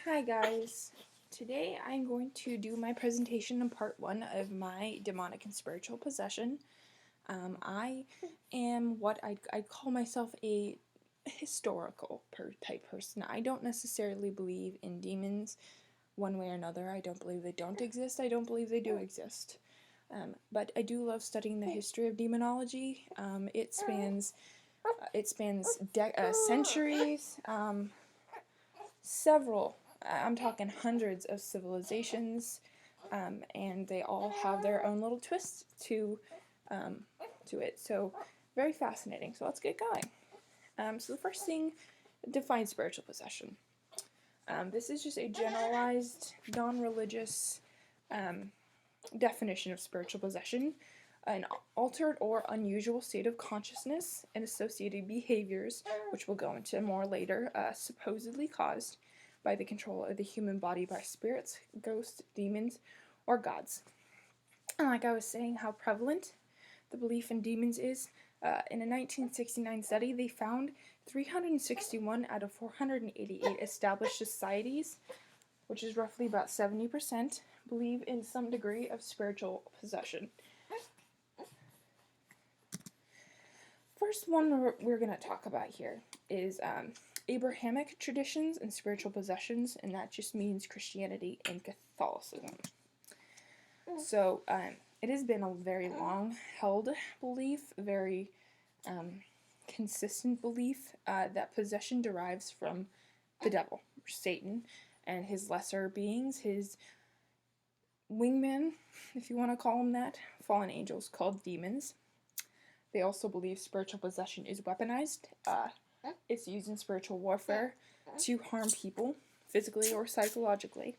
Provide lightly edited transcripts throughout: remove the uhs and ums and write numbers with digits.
Hi guys, today I'm going to do my presentation in part 1 of my demonic and spiritual possession. I am what I'd call myself a historical type person. I don't necessarily believe in demons one way or another. I don't believe they don't exist. I don't believe they do exist. But I do love studying the history of demonology. It spans centuries, several. I'm talking hundreds of civilizations, and they all have their own little twists to it. So very fascinating. So let's get going. So the first thing, define spiritual possession. This is just a generalized, non-religious definition of spiritual possession. An altered or unusual state of consciousness and associated behaviors, which we'll go into more later, supposedly caused by the control of the human body by spirits, ghosts, demons, or gods. And like I was saying, how prevalent the belief in demons is. In a 1969 study, they found 361 out of 488 established societies, which is roughly about 70%, believe in some degree of spiritual possession. First one we're going to talk about here is Abrahamic traditions and spiritual possessions, and that just means Christianity and Catholicism. So it has been a very long-held belief, very consistent belief that possession derives from the devil, or Satan, and his lesser beings, his wingmen, if you want to call them that, fallen angels called demons. They also believe spiritual possession is weaponized. It's used in spiritual warfare to harm people, physically or psychologically.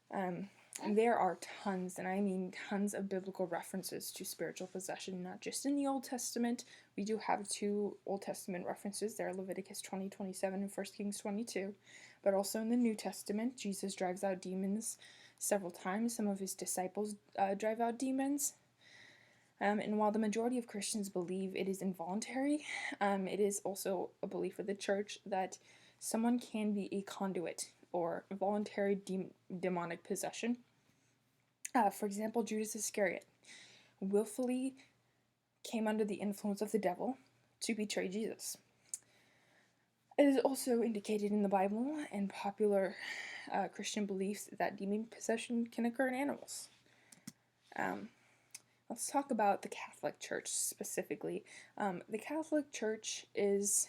There are tons, and I mean tons, of biblical references to spiritual possession, not just in the Old Testament. We do have 2 Old Testament references there, Leviticus 20:27 and 1 Kings 22, but also in the New Testament, Jesus drives out demons several times. Some of his disciples drive out demons. And while the majority of Christians believe it is involuntary, it is also a belief of the church that someone can be a conduit or voluntary demonic possession. For example, Judas Iscariot willfully came under the influence of the devil to betray Jesus. It is also indicated in the Bible and popular Christian beliefs that demon possession can occur in animals. Let's talk about the Catholic Church specifically. The Catholic Church is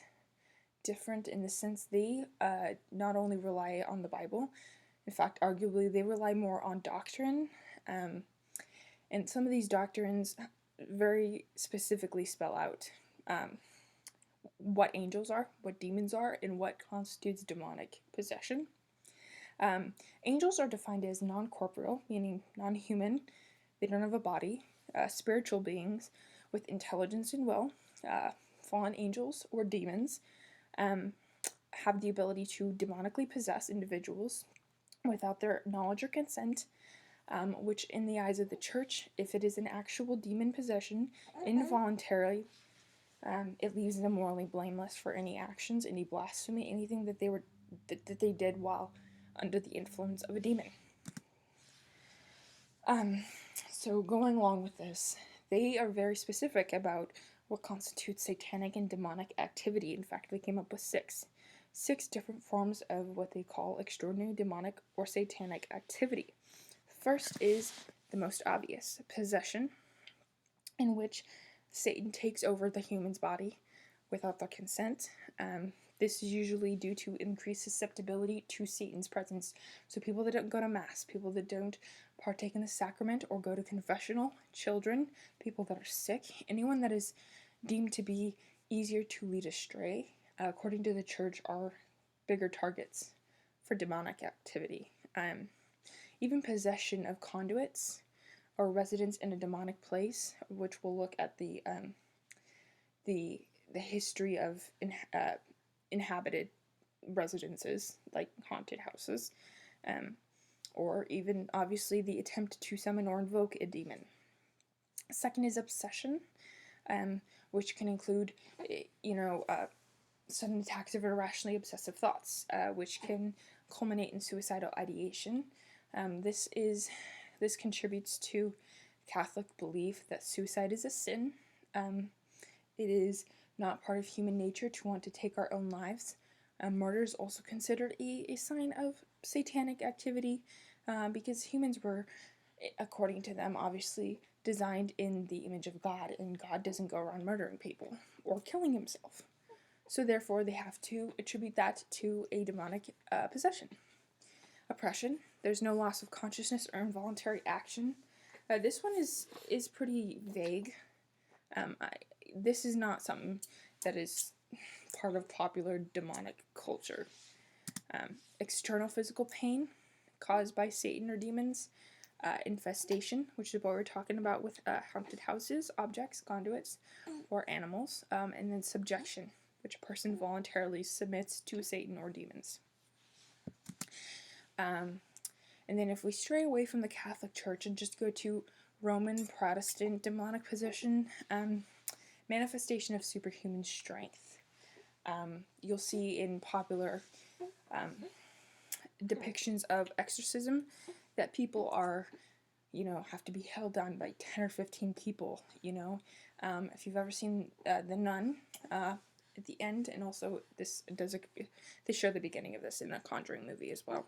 different in the sense they not only rely on the Bible, in fact, arguably, they rely more on doctrine. And some of these doctrines very specifically spell out what angels are, what demons are, and what constitutes demonic possession. Angels are defined as non-corporeal, meaning non-human. They don't have a body. Spiritual beings with intelligence and will. Fallen angels or demons have the ability to demonically possess individuals without their knowledge or consent, which in the eyes of the church, if it is an actual demon possession, involuntary, it leaves them morally blameless for any actions, any blasphemy, anything that they did while under the influence of a demon. So going along with this, they are very specific about what constitutes satanic and demonic activity. In fact, they came up with six different forms of what they call extraordinary demonic or satanic activity. First is the most obvious, possession, in which Satan takes over the human's body without their consent. This is usually due to increased susceptibility to Satan's presence. So people that don't go to Mass, people that don't partake in the sacrament or go to confessional, children, people that are sick, anyone that is deemed to be easier to lead astray, according to the church, are bigger targets for demonic activity. Even possession of conduits or residence in a demonic place, which we'll look at the history of inhabited residences, like haunted houses, or even, obviously, the attempt to summon or invoke a demon. Second is obsession, which can include, sudden attacks of irrationally obsessive thoughts, which can culminate in suicidal ideation. This contributes to Catholic belief that suicide is a sin. It is not part of human nature to want to take our own lives. Murder is also considered a sign of satanic activity, because humans were, according to them, obviously designed in the image of God, and God doesn't go around murdering people or killing himself. So therefore, they have to attribute that to a demonic possession. Oppression. There's no loss of consciousness or involuntary action. This one is pretty vague. This is not something that is part of popular demonic culture. External physical pain caused by Satan or demons. Infestation, which is what we're talking about with haunted houses, objects, conduits, or animals. And then subjection, which a person voluntarily submits to Satan or demons. And then if we stray away from the Catholic Church and just go to Roman Protestant demonic possession, manifestation of superhuman strength. You'll see in popular depictions of exorcism that people are, have to be held down by 10 or 15 people, If you've ever seen The Nun at the end, and also they show the beginning of this in the Conjuring movie as well.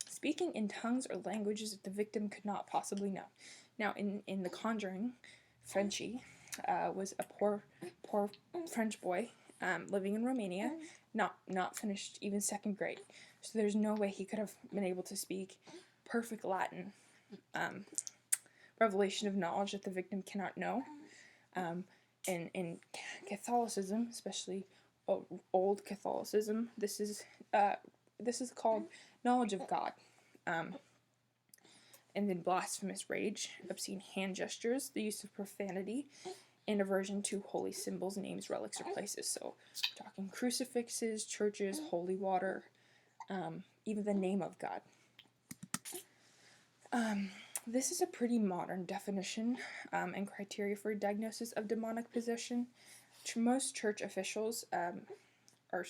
Speaking in tongues or languages that the victim could not possibly know. Now, in The Conjuring, Frenchie was a poor French boy living in Romania, not finished even 2nd grade. So there's no way he could have been able to speak perfect Latin. Revelation of knowledge that the victim cannot know. In Catholicism, especially old Catholicism, this is called knowledge of God. And then blasphemous rage, obscene hand gestures, the use of profanity, and aversion to holy symbols, names, relics, or places. So, we're talking crucifixes, churches, holy water, even the name of God. This is a pretty modern definition and criteria for diagnosis of demonic possession. Most church officials are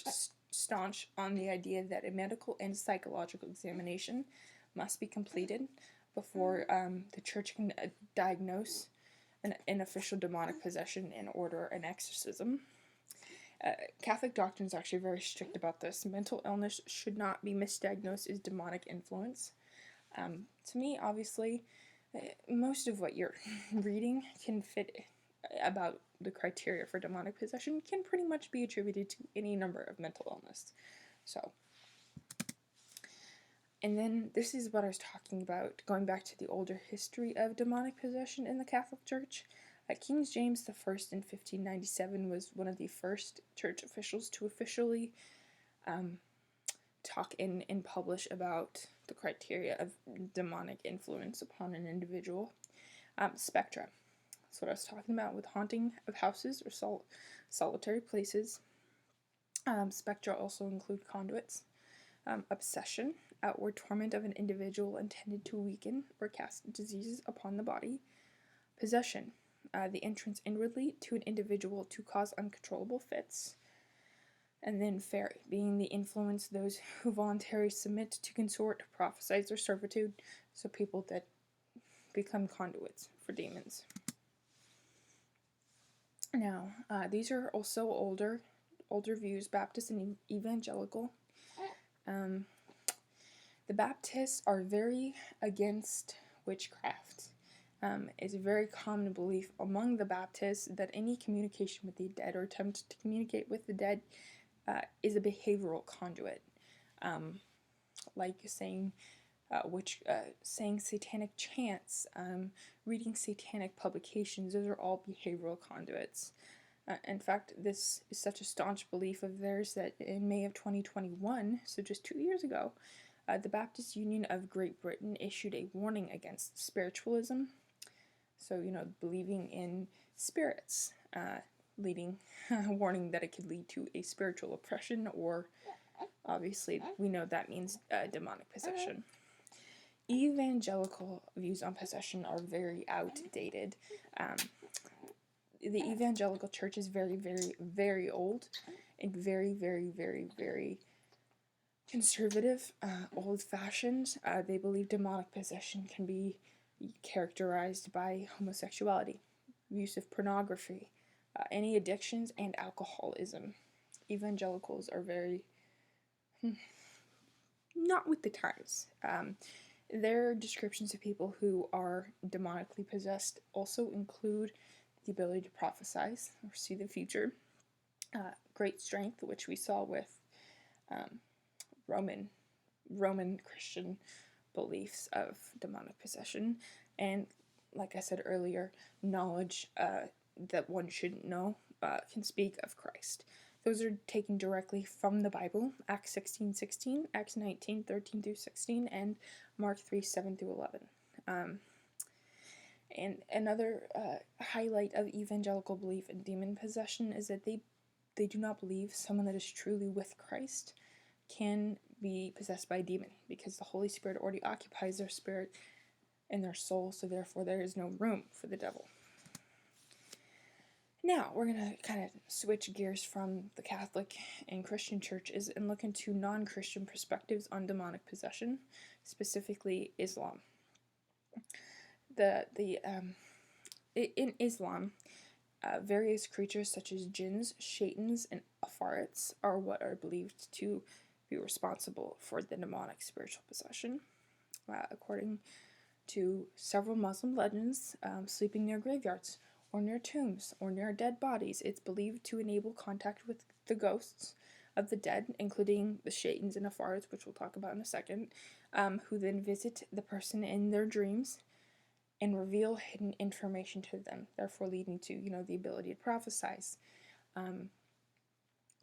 staunch on the idea that a medical and psychological examination must be completed before the church can diagnose an official demonic possession and order an exorcism. Catholic doctrine is actually very strict about this. Mental illness should not be misdiagnosed as demonic influence. To me, obviously, most of what you're reading can fit about the criteria for demonic possession can pretty much be attributed to any number of mental illness. So, and then this is what I was talking about, going back to the older history of demonic possession in the Catholic Church. King James I in 1597 was one of the first church officials to officially talk and publish about the criteria of demonic influence upon an individual. Spectra. That's what I was talking about with haunting of houses or solitary places. Spectra also include conduits. Obsession, outward torment of an individual intended to weaken or cast diseases upon the body. Possession, the entrance inwardly to an individual to cause uncontrollable fits. And then fairy, being the influence those who voluntarily submit to consort, prophesize, or servitude, so people that become conduits for demons. Now, these are also older views, Baptist and evangelical. The Baptists are very against witchcraft. It's a very common belief among the Baptists that any communication with the dead or attempt to communicate with the dead is a behavioral conduit, like saying satanic chants, reading satanic publications. Those are all behavioral conduits. In fact, this is such a staunch belief of theirs that in May of 2021, so just 2 years ago, the Baptist Union of Great Britain issued a warning against spiritualism. So, believing in spirits, warning that it could lead to a spiritual oppression, or obviously we know that means demonic possession. Evangelical views on possession are very outdated. The evangelical church is very, very, very old. and very, very, very, very conservative, old-fashioned. They believe demonic possession can be characterized by homosexuality, use of pornography, any addictions, and alcoholism. Evangelicals are very not with the times. Their descriptions of people who are demonically possessed also include the ability to prophesize or see the future, great strength, which we saw with Roman Christian beliefs of demonic possession, and like I said earlier, knowledge that one shouldn't know can speak of Christ. Those are taken directly from the Bible, Acts 16:16, Acts 19:13 through 16, and Mark 3:7 through 11. And another highlight of evangelical belief in demon possession is that they do not believe someone that is truly with Christ can be possessed by a demon, because the Holy Spirit already occupies their spirit and their soul, so therefore there is no room for the devil. Now, we're going to kind of switch gears from the Catholic and Christian churches and look into non-Christian perspectives on demonic possession, specifically Islam. In Islam, various creatures such as jinns, shaitans, and afarits are what are believed to be responsible for the demonic spiritual possession. According to several Muslim legends, sleeping near graveyards or near tombs or near dead bodies, it's believed to enable contact with the ghosts of the dead, including the shaitans and afarits, which we'll talk about in a second, who then visit the person in their dreams and reveal hidden information to them, therefore leading to, the ability to prophesize,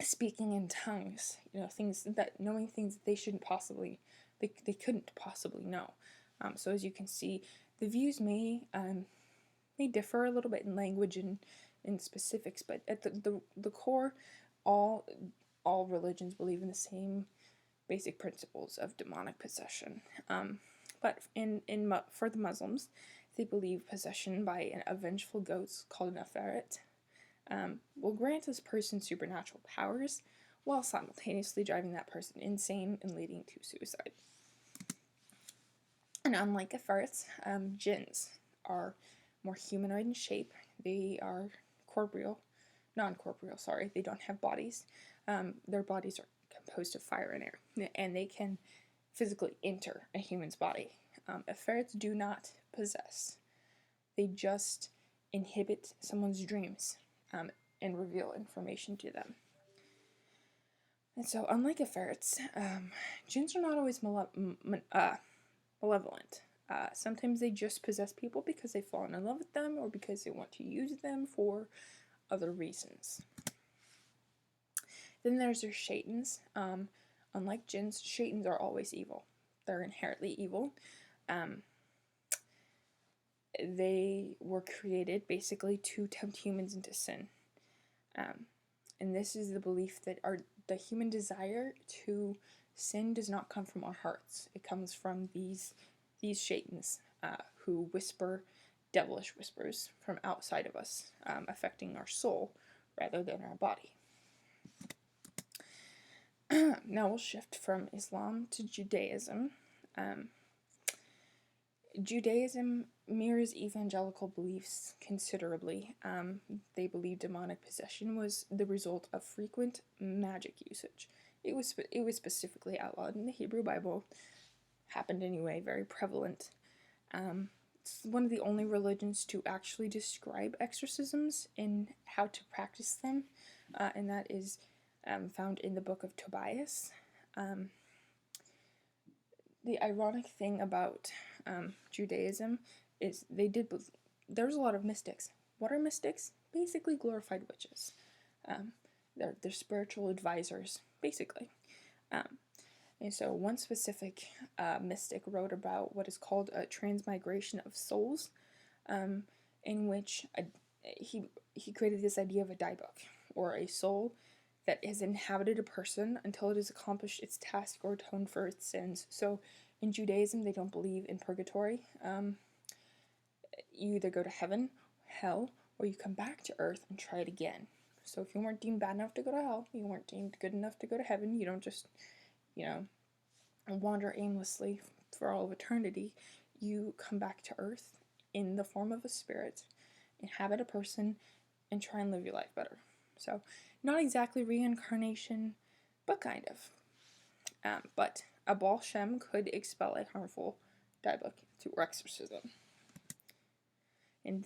speaking in tongues, knowing things that they couldn't possibly know. So as you can see, the views may differ a little bit in language and in specifics, but at the core, all religions believe in the same basic principles of demonic possession. But for the Muslims, they believe possession by a vengeful ghost called an afarit will grant this person supernatural powers, while simultaneously driving that person insane and leading to suicide. And unlike afarits, jinns are more humanoid in shape. They are non-corporeal, they don't have bodies. Their bodies are composed of fire and air, and they can physically enter a human's body. Afarits do not possess. They just inhibit someone's dreams and reveal information to them. And so, unlike afarits, jinns are not always malevolent. Sometimes they just possess people because they've fallen in love with them or because they want to use them for other reasons. Then there's their shaitans. Unlike jinns, shaitans are always evil. They're inherently evil. They were created basically to tempt humans into sin. And this is the belief that the human desire to sin does not come from our hearts. It comes from these shaitans who whisper devilish whispers from outside of us, affecting our soul rather than our body. Now we'll shift from Islam to Judaism. Judaism mirrors evangelical beliefs considerably. They believe demonic possession was the result of frequent magic usage. It was specifically outlawed in the Hebrew Bible. Happened anyway, very prevalent. It's one of the only religions to actually describe exorcisms and how to practice them, and that is found in the book of Tobias. The ironic thing about Judaism is there's a lot of mystics. What are mystics? Basically glorified witches. They're spiritual advisors, basically. And so one specific mystic wrote about what is called a transmigration of souls, in which he created this idea of a dyebook, or a soul that has inhabited a person until it has accomplished its task or atoned for its sins. So in Judaism, they don't believe in purgatory. You either go to heaven, hell, or you come back to earth and try it again. So if you weren't deemed bad enough to go to hell, you weren't deemed good enough to go to heaven, you don't just, wander aimlessly for all of eternity. You come back to earth in the form of a spirit, inhabit a person, and try and live your life better. So, not exactly reincarnation, but kind of. But a Baal Shem could expel a harmful Daibuk through exorcism.